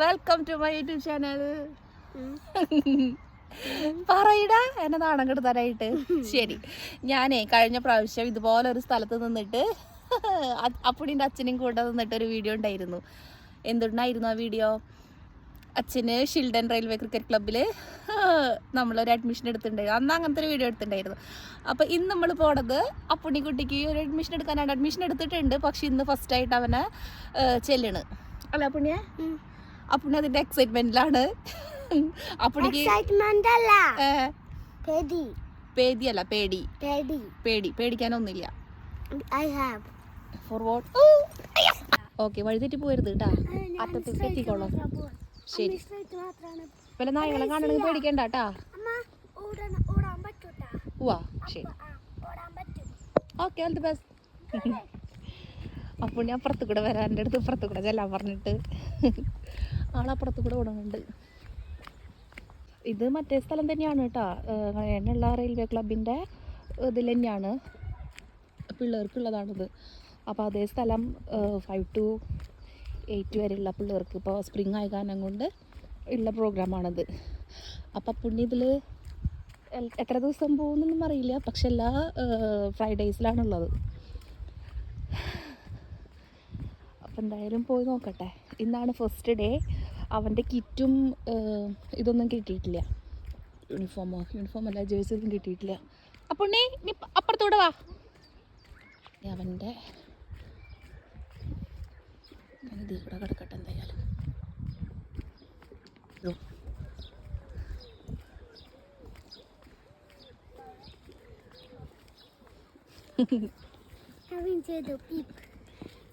Welcome to my YouTube channel. പറയടാ എന്നെ നാണം കെടുത്താനായിട്ട്. ശരി, ഞാനേ കഴിഞ്ഞ പ്രാവശ്യം ഇതുപോലെ ഒരു സ്ഥലത്ത് നിന്നിട്ട് അപ്പുണിൻ്റെ അച്ഛനും കൂടെ നിന്നിട്ട് ഒരു വീഡിയോ ഉണ്ടായിരുന്നു. എന്തുണ്ടായിരുന്നു ആ വീഡിയോ? അച്ഛന് ഷിൽഡൻ റെയിൽവേ ക്രിക്കറ്റ് ക്ലബ്ബിൽ നമ്മളൊരു അഡ്മിഷൻ എടുത്തിട്ടുണ്ടായിരുന്നു. അന്ന് അങ്ങനത്തെ ഒരു വീഡിയോ എടുത്തിട്ടുണ്ടായിരുന്നു. അപ്പോൾ ഇന്ന് നമ്മൾ പോണത് അപ്പുണ്ണിക്കുട്ടിക്ക് ഒരു അഡ്മിഷൻ എടുക്കാനാണ്. അഡ്മിഷൻ എടുത്തിട്ടുണ്ട്, പക്ഷെ ഇന്ന് ഫസ്റ്റായിട്ട് അവനെ ചെല്ലണ് അല്ല അപ്പുണ്ണിയെ. അപ്പുണ്ണി അതിൻ്റെ എക്സൈറ്റ്മെന്റിലാണ്. അപ്പുണ്ണിക്ക് പേടിയല്ല, പേടിക്കാനൊന്നുമില്ല. ഓക്കെ, വഴിതെറ്റി പോരുത് കേട്ടാ, അറ്റത്തേക്ക് എത്തിക്കോളാം. ശരി, വല്ല നായകളെ കാണണമെങ്കിൽ പേടിക്കണ്ട കേട്ടാ. വാ, ശരി, okay, all the best. Appunni അപ്പുറത്ത് കൂടെ വരാൻ, എൻ്റെ അടുത്ത് ഇപ്പുറത്ത് കൂടെ ചെല്ലാൻ പറഞ്ഞിട്ട് ആളപ്പുറത്ത് കൂടെ ഓടുന്നുണ്ട്. ഇത് മറ്റേ സ്ഥലം തന്നെയാണ് കേട്ടോ, എന്നുള്ള റെയിൽവേ ക്ലബിൻ്റെ ഇതിൽ തന്നെയാണ്, പിള്ളേർക്കുള്ളതാണിത്. അപ്പോൾ അതേ സ്ഥലം 5 to 8 വരെയുള്ള പിള്ളേർക്ക് ഇപ്പോൾ സ്പ്രിങ് ആയ കാരണം കൊണ്ട് ഉള്ള പ്രോഗ്രാമാണിത്. അപ്പം പുണ്ണി ഇതിൽ എത്ര ദിവസം പോകുന്നൊന്നും അറിയില്ല, പക്ഷെ എല്ലാ ഫ്രൈഡേയ്സിലാണുള്ളത്. അപ്പം എന്തായാലും പോയി നോക്കട്ടെ. ഇന്നാണ് ഫസ്റ്റ് ഡേ. അവൻ്റെ കിറ്റും ഇതൊന്നും കിട്ടിയിട്ടില്ല, യൂണിഫോമല്ല, ജേഴ്സി ഒന്നും കിട്ടിയിട്ടില്ല. അപ്പോൾ നീ അപ്പുറത്തൂടെ വാ. അവൻ്റെ ഇതിൽ കൂടെ കിടക്കട്ടെ എന്തായാലും.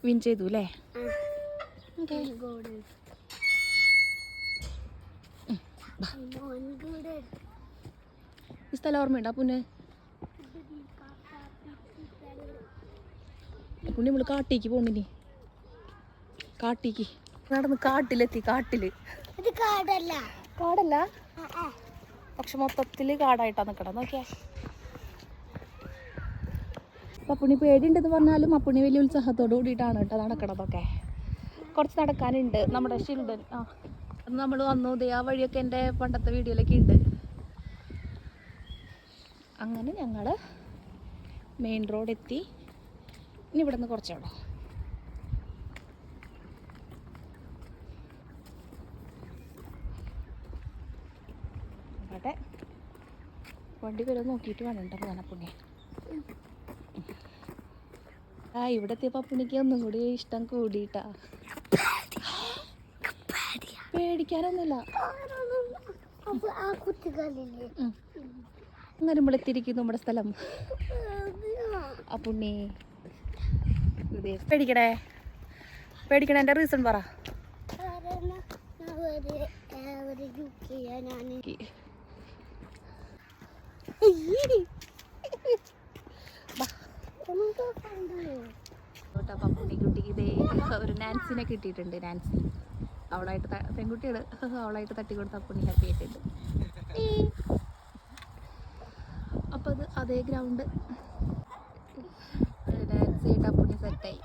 വിൻ ചെയ്തു അല്ലേ? ഈ സ്ഥലം ഓർമ്മയുണ്ടോ പുണ്ണ്? പുണ്ണി നമ്മള് കാട്ടിക്ക് പോണിനി, കാട്ടിക്ക് നടന്ന് കാട്ടിലെത്തി. കാടല്ല, പക്ഷെ മൊത്തത്തില് കാടായിട്ടാ നിക്കണ. നോക്കിയാ അപ്പുണ്ണി പേടിയുണ്ടെന്ന് പറഞ്ഞാലും അപ്പുണ്ണി വലിയ ഉത്സാഹത്തോട് കൂടിയിട്ടാണ് കേട്ടോ നടക്കണതൊക്കെ. കുറച്ച് നടക്കാനുണ്ട്. നമ്മുടെ ഷിൽഡൻ നമ്മൾ വന്നു, ആ വഴിയൊക്കെ എൻ്റെ പണ്ടത്തെ വീഡിയോയിലൊക്കെ ഉണ്ട്. അങ്ങനെ ഞങ്ങൾ മെയിൻ റോഡ് എത്തി. ഇനി ഇവിടെ നിന്ന് കുറച്ചോളൂ. അവിടെ വണ്ടി വരെ നോക്കിയിട്ട് വേണം കേട്ടോ പുണ്യ. ഇവിടെ എത്തിയപ്പോൾ പുണ്ണിക്ക് ഒന്നും കൂടി ഇഷ്ടം കൂടിയിട്ടാ. പേടിക്കാനൊന്നുമില്ല. അങ്ങനെ നമ്മളെത്തിയിരിക്കുന്നു നമ്മുടെ സ്ഥലം. അപ്പുണ്ണി പേടിക്കണേ എൻ്റെ റീസൺ പറ. പപ്പുണ്ണിക്കുട്ടിക്ക് ഇതേ ഒരു നാൻസിനെ കിട്ടിയിട്ടുണ്ട്. നാൻസി അവളായിട്ട് പെൺകുട്ടികൾ അവളായിട്ട് തട്ടിക്കൊടുത്ത അപ്പുണ്ണി ഹാപ്പി ആയിട്ടുണ്ട്. അപ്പോൾ അത് അതേ ഗ്രൗണ്ട് നാൻസി ആയിട്ട് അപ്പുണ്ണി സെറ്റായി.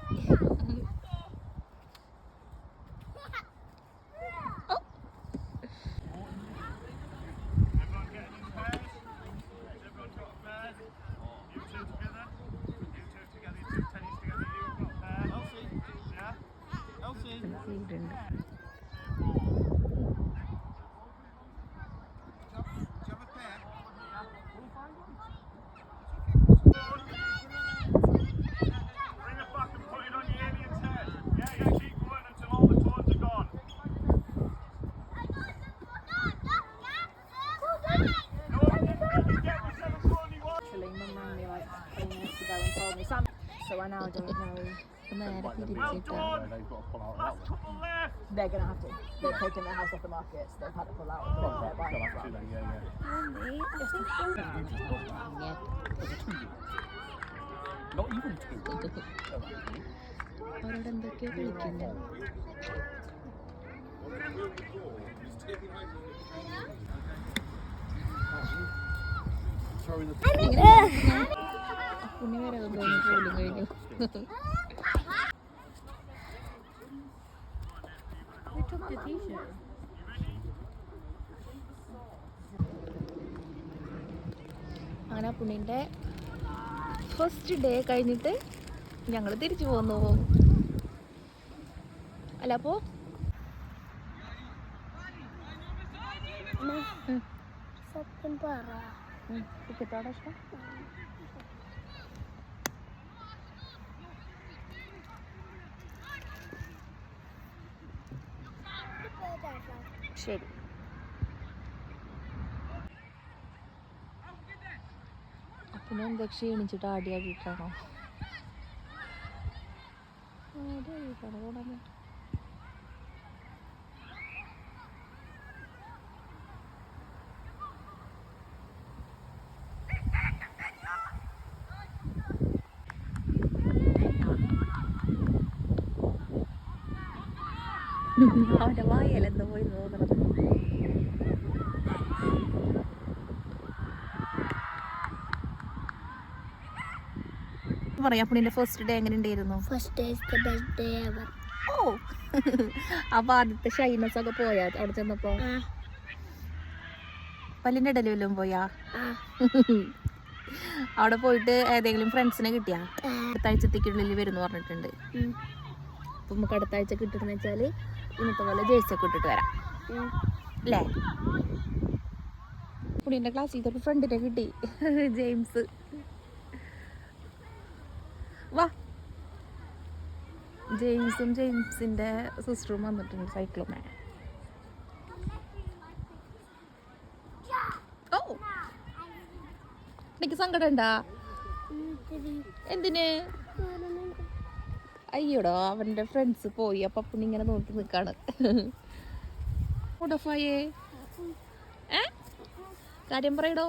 So I now don't know. They're going to have to. They're taking their house off the market, so they've had to pull out. They're buying it from. Not even 2. അവരോട് എന്തൊക്കെയോ കളിക്കുന്നു. പുണ്യ വരെ പോലും കഴിഞ്ഞു. അങ്ങനെ പുണ്ണിൻ്റെ ഫസ്റ്റ് ഡേ കഴിഞ്ഞിട്ട് ഞങ്ങൾ തിരിച്ചു പോന്നു. അല്ല അപ്പോ ടിക്കറ്റോടെ ഇഷ്ടം ശരി. അപ്പം എന്താ ക്ഷീണിച്ചിട്ട് ആടിയാടിയിട്ടാണോ? അവൻ്റെ വായലെന്തോ പോയി തോന്നണം. പറയാം പുണ്ണിന്റെ ഫസ്റ്റ് ഡേ എങ്ങനെ ഉണ്ടായിരുന്നു? First day is the best day ever. ഓ അപ്പൊ ആദ്യത്തെ ഷൈനസ് ഒക്കെ പോയാ അവിടെ ചെന്നപ്പോ? പല്ലിന്റെ ഇടയിൽ വല്ലതും പോയാ? അവിടെ പോയിട്ട് ഏതെങ്കിലും ഫ്രണ്ട്സിനെ കിട്ടിയാ? അടുത്ത ആഴ്ചത്തേക്കുള്ളിൽ വരുന്നു പറഞ്ഞിട്ടുണ്ട്. അപ്പൊ നമുക്ക് അടുത്ത ആഴ്ച കിട്ടുന്ന വെച്ചാല് ഇന്നത്തെ പോലെ ജേഴ്സി ഒക്കെ ഇട്ടിട്ട് വരാം അല്ലേ? പുണ്ണിന്റെ ക്ലാസ്സിൽ ഇതൊരു ഫ്രണ്ടിനെ കിട്ടി, ജെയിംസ്. വാ, ജെയിംസും ജെയിംസിന്റെ സിസ്റ്ററും വന്നിട്ടുണ്ട് സൈക്കിളുമേ. ഓ എനിക്ക് സങ്കടം ഉണ്ടാ? എന്തിന്? അയ്യോടോ അവന്റെ ഫ്രണ്ട്സ് പോയി. അപ്പൊ പുണ്ണി ഇങ്ങനെ നോക്കി നിക്കാണ്. കാര്യം പറയടോ.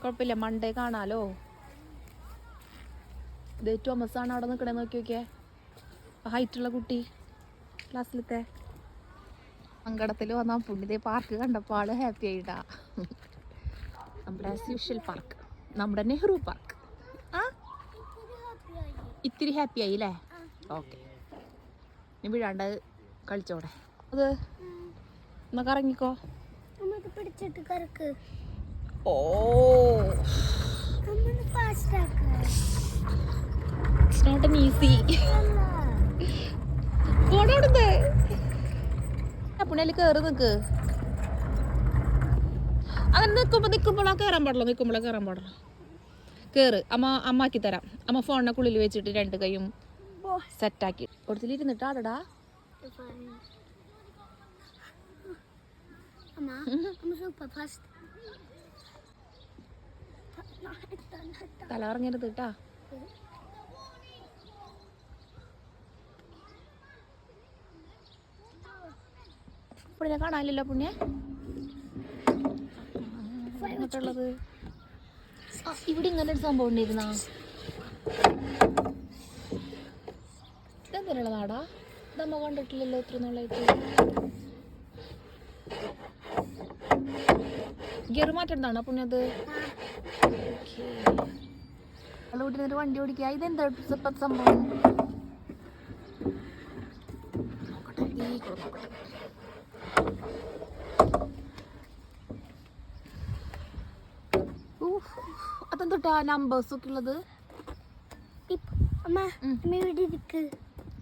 കുഴപ്പമില്ല, മൺഡേ കാണാലോ. ഇത് തോമസ് ആണ് അവിടെ നിൽക്കണേ, നോക്കി നോക്കിയേ, ഹൈറ്റുള്ള കുട്ടി ക്ലാസ്സിലത്തെ. സങ്കടത്തിൽ വന്നാൽ പുണ്ണിതേ പാർക്ക് കണ്ടപ്പോൾ ആള് ഹാപ്പി ആയിട്ടാ. നമ്മുടെ യൂഷ്വൽ പാർക്ക്, നമ്മുടെ നെഹ്റു പാർക്ക്. ആ ഇത്തിരി ഹാപ്പി ആയി അല്ലേ? ഓക്കെ, ഇനി വീഴാണ്ട് കളിച്ചോടെ. അത് എന്നാ കറങ്ങിക്കോ. പിടിച്ചിട്ട് കറക്ക്. ഓ it's not an easy. പോടോടുന്ന് പുണ്ണില് കേറി നിക്ക്. അങ്ങനെ നിക്കുമ്പോഴാ കയറാൻ പാടുള്ളൂ. കേറ്, അമ്മാക്കി തരാം. അമ്മ ഫോണിനെ കുള്ളിൽ വെച്ചിട്ട് രണ്ട് കൈയും സെറ്റാക്കി കൊടുത്തിലിരുന്നിട്ട് ആടടാ. തല ഇറങ്ങരുത് കേട്ടാ. പുണ്യനെ കാണാനില്ലല്ലോ. പുണ്യ എങ്ങോട്ടുള്ളത്? ഇവിടെ ഇങ്ങനെ ഒരു സംഭവം ഉണ്ടായിരുന്ന ഇതെന്തിനുള്ള നാടാ? ഇതമ്മ കണ്ടിട്ടില്ലല്ലോ ഇത്ര നാളായിട്ട്. ഗിയർ മാറ്റണ്ടാണോ പുണ്യത്? വീട്ടിൽ വണ്ടി ഓടിക്കുക. ഇതെന്താ സംഭവം? അതെന്തൊട്ടാ നമ്പേഴ്സ് ഒക്കെ ഉള്ളത്?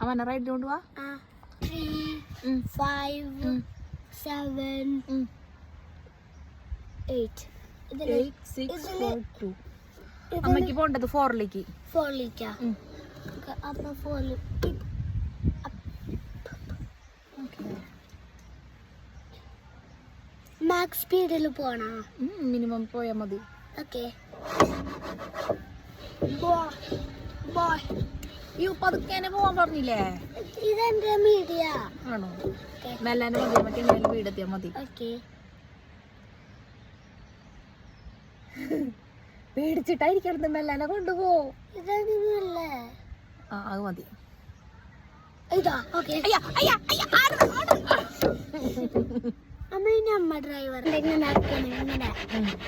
അവനെ റൈഡ് കൊണ്ടുപോവാ. 3 5 7 8 8 6 4 2. അമ്മക്ക് പോണ്ടത് 4ലേക്ക്. 4ലേക്കാ? അപ്പൊ 4 മാക്സ് സ്പീഡിൽ പോണോ? മിനിമം പോയാ മതി. ഓക്കെ. പതുക്കേനെ പോവാൻ പറഞ്ഞില്ലേ? ഇതെന്റെ മീഡിയ ആണോ? മെല്ലാനെ മതി, മറ്റേ എന്തായാലും വീടെത്തിയാ മതി. ഓക്കെ. പേടിച്ചിട്ടായിരിക്കരുത്, മെല്ലാനെ കൊണ്ടുപോ. ഇതല്ലേ? ആ അത് മതി. ഇതാ. ഓക്കെ. അമ്മ ഡ്രൈവർ ഇങ്ങനെ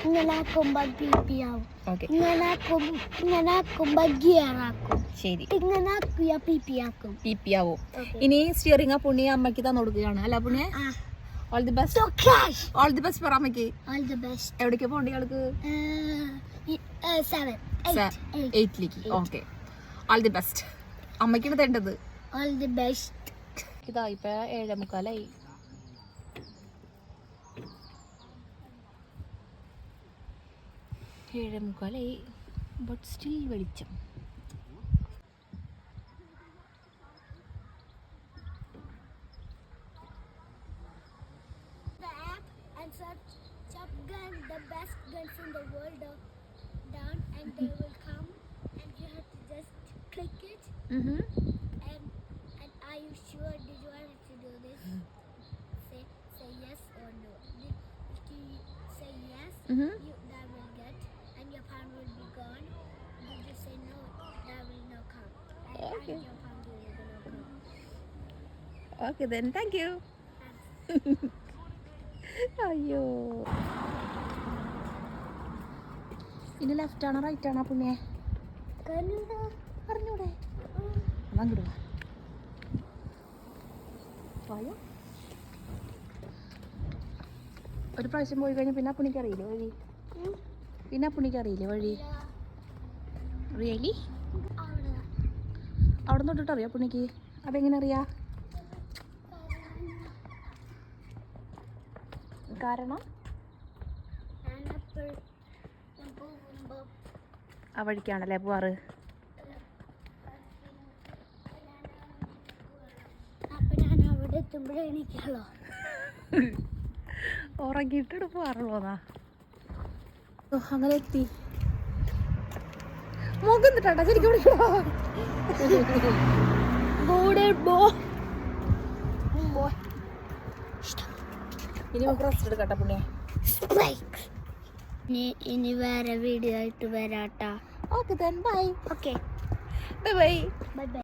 ഇങ്ങനെ ആക്കുമ്പോ പി ആവും. ഓക്കെ ഇങ്ങനെ ആക്കുമ്പോ ഗിയർ ആക്കും. ശരി. ഇങ്ങനെ ആക്കിയ പി ആക്കും. പി ആവും. Okay. ഇനി സ്റ്റിയറിംഗ് ആ പുണ്യ അമ്മയ്ക്ക് തന്നു കൊടുക്കുകയാണ് അല്ല പുണ്യ. All the best. So cash. All the best പറ അമ്മയ്ക്ക്. All the best. എവിടേക്ക് പോകണ്ട ആൾക്ക്? 7, 8. 8ലേക്ക്. Okay all the best. അമ്മയ്ക്കാണ് തേണ്ടത്. All the best. ഇതാ ഇപ്പൊ 7:45. 7:45 ബട്ട് സ്റ്റിൽ വെളിച്ചം. The app and search Top Gun, the best guns in the world down, and they will come, and you have to just click it. And are you sure? Did you want to do this? Say yes or no. If you say yes, you that will get, and your pound will be gone. If you say no, that will not come, Okay. and your pound will not come. Okay then thank you. അയ്യോ ഇനി left ആണോ right ആണോ പുണ്യ? അറിഞ്ഞൂടെ? അങ്ങോട്ട് വായോ. ഒരു പ്രാവശ്യം പോയി കഴിഞ്ഞാൽ പിന്നെ പുണിക്ക് അറിയില്ലേ വഴി? പിന്നെ പുണിക്ക് അറിയില്ലേ വഴി? റിയലി? അവിടെ നിന്ന് തൊട്ടിട്ട് അറിയാം പുണിക്ക്? അതെങ്ങനെ അറിയാം? കാരണം ആ വഴിക്കാണല്ലേ പോവാറ്? അപ്പൊ ഞാൻ അവിടെ എത്തുമ്പോഴേ എണീക്കുള്ളൂ. ഉറങ്ങിയിട്ടിട്ട് പോവാറുള്ളതാ. അങ്ങനെ എത്തി. മുഖന്നിട്ടാ ശരിക്കും വിളിക്കണോ? ഇനി നമുക്ക് റെസ്റ്റ് എടുക്കട്ടെ പുണ്യ. ഇനി വേറെ വീഡിയോ ആയിട്ട് വരാട്ടാ. Okay then bye. Okay bye bye. Bye by.